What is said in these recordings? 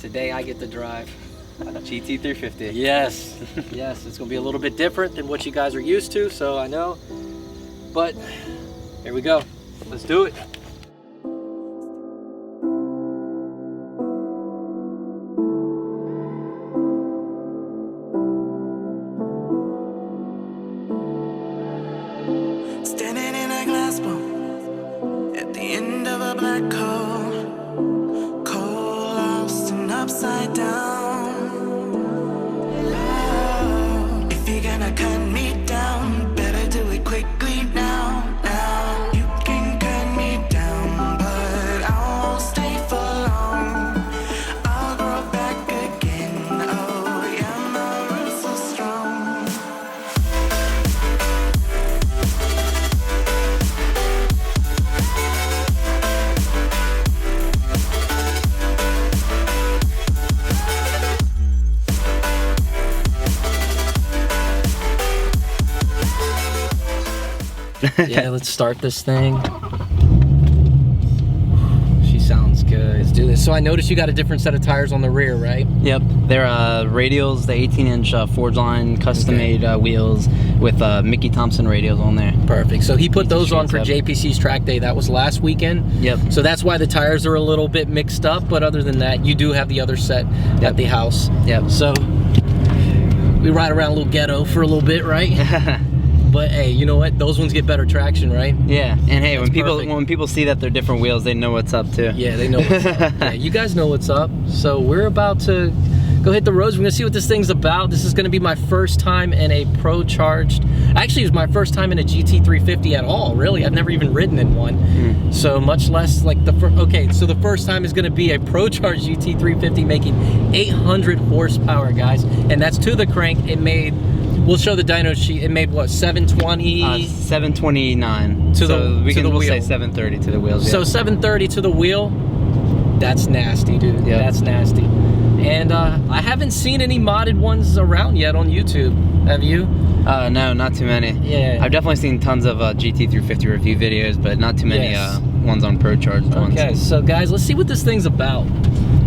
Today I get to drive GT350. Yes, yes, it's gonna be a little bit different than what you guys are used to, so I know, but here we go. Let's do it. Standing in a glass bowl at the end of a black hole, cold, lost and upside down. Oh, if you're gonna cut me down, better do it quickly now. Now you can cut me down, but I won't stay for long. I'll grow back again. Oh yeah, my roots are strong. Yeah, let's start this thing. She sounds good. Let's do this. So I noticed you got a different set of tires on the rear, right? Yep, they're radials, the 18-inch Forge Line custom-made wheels with Mickey Thompson radials on there. Perfect. So he put those on for JPC's track day. That was last weekend. Yep. So that's why the tires are a little bit mixed up, but other than that, you do have the other set at the house. Yep. So we ride around a little ghetto for a little bit, right? But hey, you know what? Those ones get better traction, right? Yeah, and hey, That's when people see that they're different wheels, they know what's up too. Yeah, they know what's up. Yeah, you guys know what's up. So we're about to go hit the roads. We're gonna see what this thing's about. This is gonna be my first time in a Procharged. Actually, it was my first time in a GT350 at all, really. I've never even ridden in one. So much less like the first. Okay, so the first time is gonna be a Procharged GT350 making 800 horsepower, guys. And that's to the crank. It made, we'll show the dyno sheet. It made what, 720? 729. To We'll say 730 to the wheels. So 730 to the wheel. That's nasty, dude. Yep. That's nasty. And I haven't seen any modded ones around yet on YouTube. Have you? No, not too many. Yeah. I've definitely seen tons of GT350 review videos, but not too many ones on Procharged ones. Okay, so guys, let's see what this thing's about.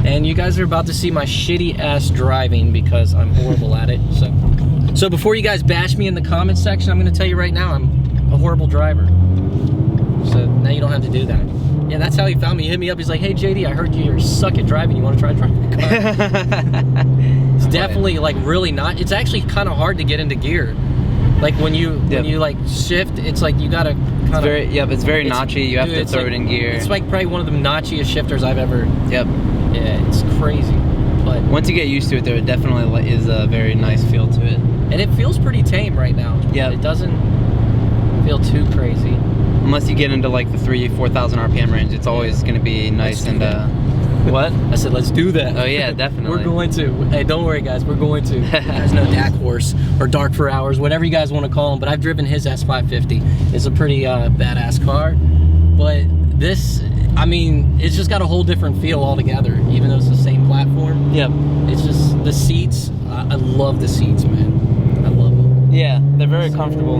And you guys are about to see my shitty ass driving because I'm horrible at it. So before you guys bash me in the comment section, I'm going to tell you right now, I'm a horrible driver. So now you don't have to do that. Yeah, that's how he found me. He hit me up. He's like, "Hey JD, I heard you suck at driving. You want to try driving a car?" It's definitely like really not. It's actually kind of hard to get into gear. Like when you like shift, it's like you gotta kind of. It's very notchy. You have to throw it in gear. It's like probably one of the notchiest shifters I've ever. Yep. Yeah, it's crazy. But once you get used to it, there definitely is a very nice feel to it. And it feels pretty tame right now. Yeah. It doesn't feel too crazy. Unless you get into like the 4,000 RPM range, it's always going to be nice and what? I said, let's do that. Oh yeah, definitely. We're going to. Hey, don't worry guys, we're going to. There's no Dark Horse or Dark for Hours, whatever you guys want to call him, but I've driven his S550. It's a pretty badass car. But this, I mean, it's just got a whole different feel altogether, even though it's the same platform. Yep. It's just, the seats, I love the seats, man. I love them. Yeah, they're very comfortable.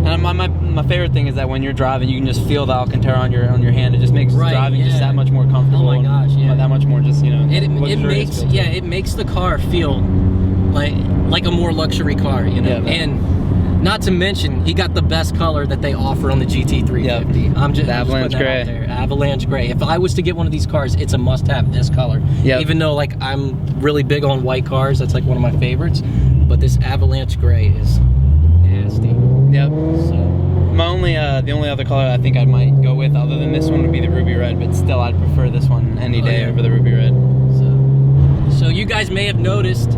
And my favorite thing is that when you're driving, you can just feel the Alcantara on your hand. It just makes driving just that much more comfortable. Oh my gosh, yeah. That much more just, you know. It makes the car feel like a more luxury car, you know. Yeah, and not to mention, he got the best color that they offer on the GT350. Yep. I'm just Avalanche putting that out there. Avalanche gray. If I was to get one of these cars, it's a must-have. This color. Yep. Even though like I'm really big on white cars, that's like one of my favorites. But this Avalanche gray is nasty. Yep. So the only other color I think I might go with, other than this one, would be the ruby red. But still, I'd prefer this one any day over the ruby red. So you guys may have noticed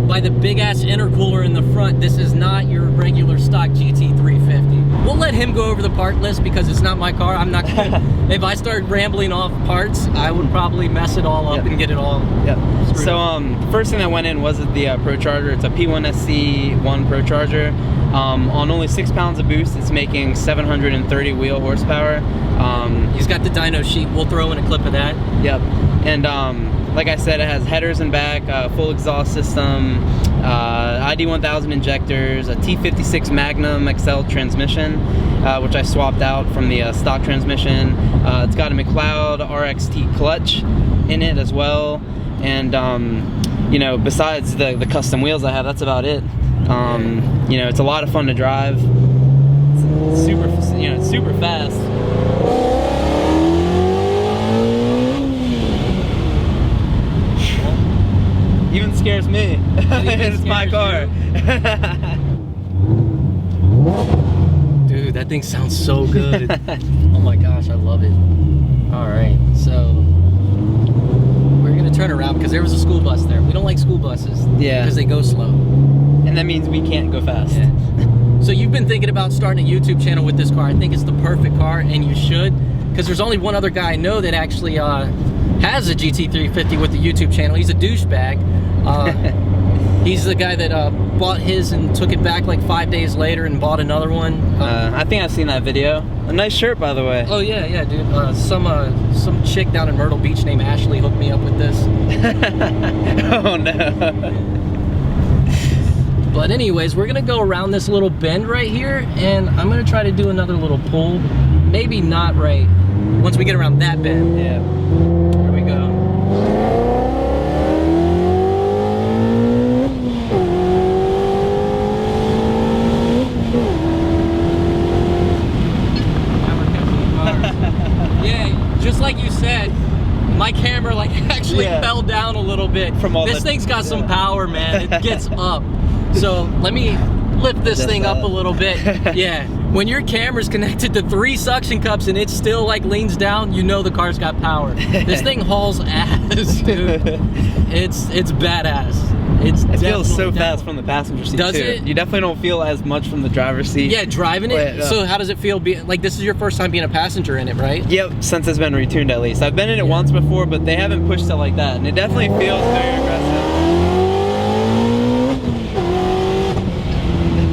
by the big ass intercooler in the front, this is not your regular stock GT350. We'll let him go over the part list because it's not my car. I'm not gonna, if I start rambling off parts, I would probably mess it all up and get it all. Yep. So the first thing that went in was the Procharger. It's a P1SC1 Procharger. On only 6 pounds of boost, it's making 730 wheel horsepower. He's got the dyno sheet. We'll throw in a clip of that. Yep. And like I said, it has headers and back, full exhaust system, ID1000 injectors, a T56 Magnum XL transmission, which I swapped out from the stock transmission. It's got a McLeod RXT clutch. in it as well. And you know, besides the custom wheels I have, that's about it. You know, it's a lot of fun to drive. It's super, you know, it's super fast. Even scares me. It's my car. Dude, that thing sounds so good. Oh my gosh, I love it. All right, so we're gonna turn around because there was a school bus there. We don't like school buses. Yeah. Because they go slow. And that means we can't go fast. Yeah. So you've been thinking about starting a YouTube channel with this car. I think it's the perfect car, and you should, because there's only one other guy I know that actually has a GT350 with the YouTube channel. He's a douchebag. He's the guy that bought his and took it back like 5 days later and bought another one. I think I've seen that video. A nice shirt, by the way. Oh yeah, yeah, dude. Some chick down in Myrtle Beach named Ashley hooked me up with this. Oh no. But anyways, we're gonna go around this little bend right here, and I'm gonna try to do another little pull. Maybe not right once we get around that bend. Yeah. Here we go. Yeah, just like you said, my camera like actually fell down a little bit. From all this thing's got some power, man. It gets up. So let me lift this thing up a little bit. Yeah, when your camera's connected to 3 suction cups and it still like leans down, you know the car's got power. This thing hauls ass, dude. It's badass. It feels so fast from the passenger seat. Does too. it? You definitely don't feel as much from the driver's seat. Yeah, driving it. So how does it feel? Like this is your first time being a passenger in it, right? Yep, since it's been retuned at least. I've been in it once before, but they haven't pushed it like that, and it definitely feels very aggressive.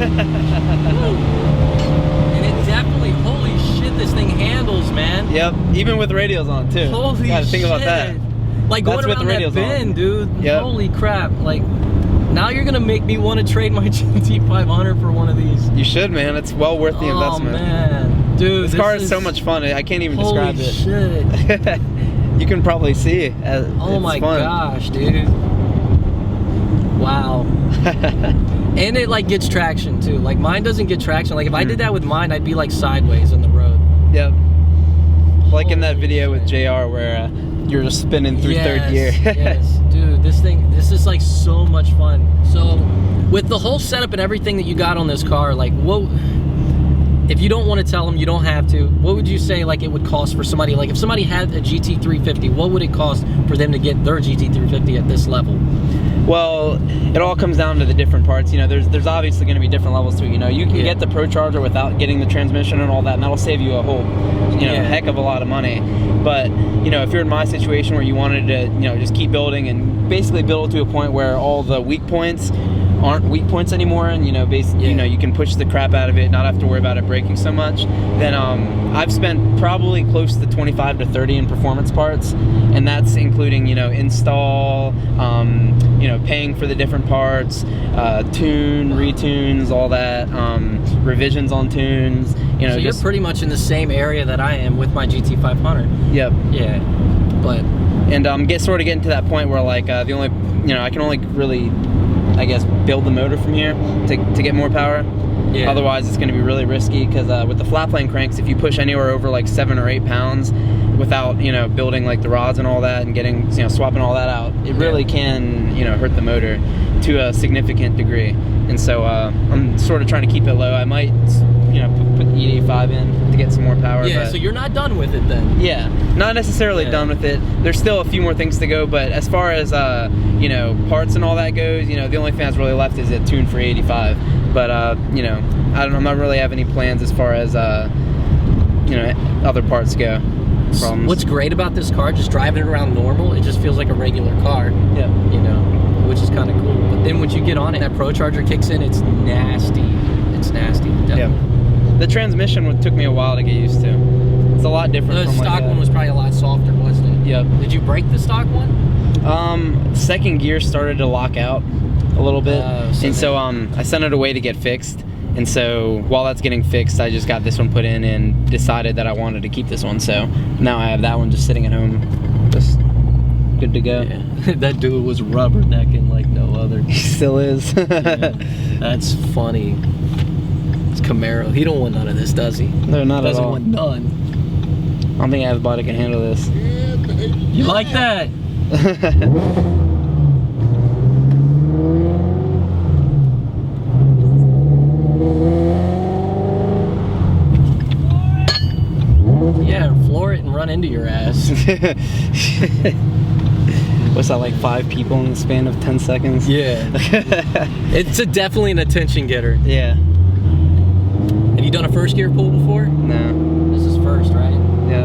And it definitely, holy shit, this thing handles, man. Yep, even with radios on too. Holy gotta shit. think about that. Like going That's with around the that radios bend, on. dude. Yep. Holy crap. Like, now you're gonna make me want to trade my GT500 for one of these. You should, man. It's well worth the investment. Oh, man. Dude, this car is so much fun. I can't even describe it. Shit. You can probably see. Oh my fun. gosh, dude. Wow. And it like gets traction too. Like mine doesn't get traction. Like if I did that with mine, I'd be like sideways on the road. Yep. Like in that video with JR where you're just spinning through third gear. Yes, dude, this is like so much fun. So with the whole setup and everything that you got on this car, like what, if you don't want to tell them, you don't have to, what would you say like it would cost for somebody, like if somebody had a GT350, what would it cost for them to get their GT350 at this level? Well, it all comes down to the different parts. You know, there's obviously going to be different levels to it. You know, you can get the Procharger without getting the transmission and all that, and that'll save you a whole, you know, heck of a lot of money. But, you know, if you're in my situation where you wanted to, you know, just keep building and basically build to a point where all the weak points aren't weak points anymore, and you know, basically, you know, you can push the crap out of it, not have to worry about it breaking so much. Then I've spent probably close to 25 to 30 in performance parts, and that's including, you know, install, you know, paying for the different parts, tune, retunes, all that, revisions on tunes. You know, so you're pretty much in the same area that I am with my GT500. Yep. Yeah. But and getting to that point where like the only, you know, I can only really, I guess, build the motor from here to get more power. Yeah. Otherwise, it's going to be really risky because with the flat plane cranks, if you push anywhere over like 7 or 8 pounds without, you know, building like the rods and all that and getting, you know, swapping all that out, it really can, you know, hurt the motor to a significant degree. And so I'm sort of trying to keep it low. I might, you know, put E85 in to get some more power. Yeah, but, so you're not done with it then? Yeah, not necessarily done with it. There's still a few more things to go, but as far as, you know, parts and all that goes, you know, the only thing that's really left is a tune for 85. But, you know, I'm not really have any plans as far as, you know, other parts go. What's great about this car, just driving it around normal, it just feels like a regular car. Yeah. You know, which is kind of cool. But then once you get on it, that Procharger kicks in, it's nasty. It's nasty. Definitely. Yeah. The transmission took me a while to get used to. It's a lot different. The from stock one was probably a lot softer, wasn't it? Yep. Did you break the stock one? Second gear started to lock out a little bit, and so I sent it away to get fixed. And so while that's getting fixed, I just got this one put in and decided that I wanted to keep this one. So now I have that one just sitting at home, just good to go. Yeah. That dude was rubbernecking like no other. He still is. Yeah. That's funny. It's Camaro. He don't want none of this, does he? No, not at all. Doesn't want none. I don't think I have a body that can handle this. You like that? Yeah, floor it and run into your ass. What's that, like 5 people in the span of 10 seconds? Yeah. It's definitely an attention getter. Yeah. Have you done a first gear pull before? No. This is first, right? Yeah.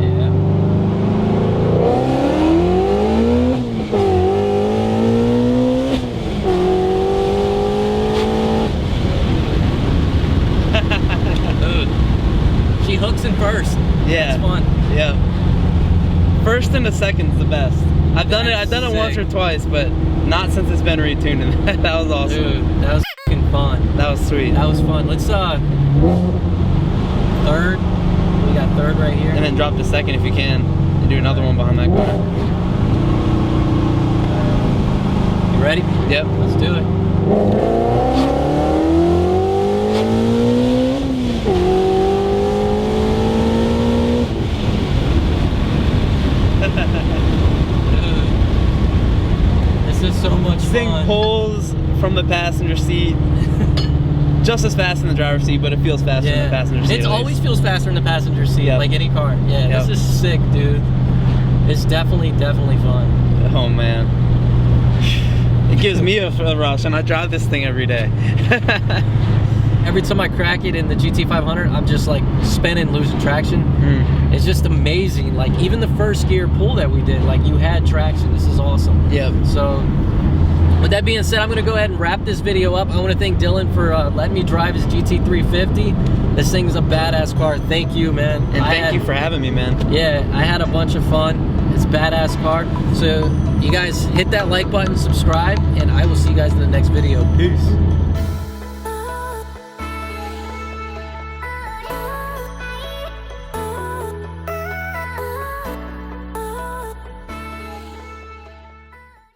Dude, she hooks in first. Yeah. It's fun. Yeah. First and the second's the best. I've done it once or twice, but not since it's been retuned. And that was awesome. Dude, that was f***ing fun. That was sweet. That was fun. Let's third. We got third right here. And then drop the second if you can. And do another one behind that corner. You ready? Yep. Let's do it. This is so much This thing fun. pulls from the passenger seat just as fast in the driver's seat, but it feels faster in the passenger seat. It always feels faster in the passenger seat, Yep. like any car. Yeah, Yep. This is sick, dude. It's definitely fun. Oh man. It gives me a rush, and I drive this thing every day. Every time I crack it in the GT500, I'm just like spinning, losing traction. It's just amazing. Like even the first gear pull that we did, like you had traction. This is awesome. Yep. So with that being said, I'm gonna go ahead and wrap this video up. I wanna thank Dylan for letting me drive his GT350. This thing's a badass car. Thank you, man. And thank you for having me, man. Yeah, I had a bunch of fun. It's a badass car. So you guys hit that like button, subscribe, and I will see you guys in the next video. Peace.